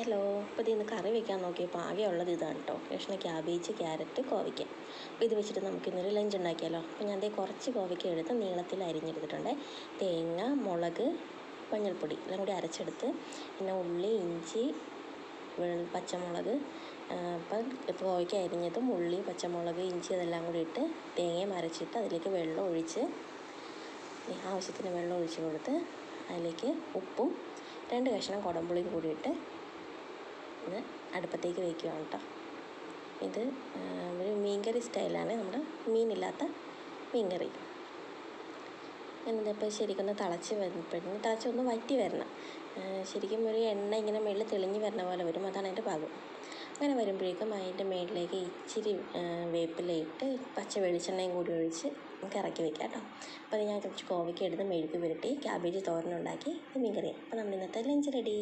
Hello, അപ്പോൾ ഇന്ന് കറി വെക്കാൻ നോക്കിയപ്പോൾ ആകെ ഉള്ളത് ഇതാണ് കേട്ടോ. കഷ്ണം ക്യാബേജ്, ക്യാരറ്റ്, കോവയ്ക്ക. അപ്പോൾ ഇത് വെച്ചിട്ട് നമുക്കിന്നൊരു ലഞ്ച് ഉണ്ടാക്കിയാലോ. അപ്പോൾ ഞാൻ കുറച്ച് കോവയ്ക്ക എടുത്ത് നീളത്തിൽ അരിഞ്ഞെടുത്തിട്ടുണ്ട്. തേങ്ങ, മുളക്, മഞ്ഞൾപ്പൊടി എല്ലാം കൂടി അരച്ചെടുത്ത്, പിന്നെ ഉള്ളി, ഇഞ്ചി, പച്ചമുളക്, അപ്പം കോവയ്ക്ക അരിഞ്ഞതും ഉള്ളി, പച്ചമുളക്, ഇഞ്ചി അതെല്ലാം കൂടി ഇട്ട് തേങ്ങയും അരച്ചിട്ട് അതിലേക്ക് വെള്ളം ഒഴിച്ച്, ആവശ്യത്തിന് വെള്ളം ഒഴിച്ച് കൊടുത്ത് അതിലേക്ക് ഉപ്പും 2 കഷ്ണം കുടംപുളിയും കൂടിയിട്ട് ഇത് അടുപ്പത്തേക്ക് വയ്ക്കുകയാണ് കേട്ടോ. ഇത് ഒരു മീൻകറി സ്റ്റൈലാണ്, നമ്മുടെ മീനില്ലാത്ത മീൻകറി. എന്നിട്ടിപ്പോൾ ശരിക്കൊന്ന് തിളച്ചൊന്ന് വറ്റി വരണം. ശരിക്കും ഒരു എണ്ണ ഇങ്ങനെ മേളിൽ തെളിഞ്ഞ് വരുന്ന പോലെ വരും, അതാണ് അതിൻ്റെ പാകം. അങ്ങനെ വരുമ്പോഴേക്കും അതിൻ്റെ മേളിലേക്ക് ഇച്ചിരി വേപ്പിലയിട്ട് പച്ച വെളിച്ചെണ്ണയും കൂടി ഒഴിച്ച് നമുക്ക് ഇറക്കി വയ്ക്കാം കേട്ടോ. അപ്പോൾ അത് ഞാൻ കുറച്ച് കോവയ്ക്ക എടുത്ത് മെഴുക്ക് പുരട്ടി ക്യാബേജ് തോരനുണ്ടാക്കി മീൻകറിയാണ്. അപ്പോൾ നമ്മൾ ഇന്നത്തെ ലഞ്ച് റെഡി.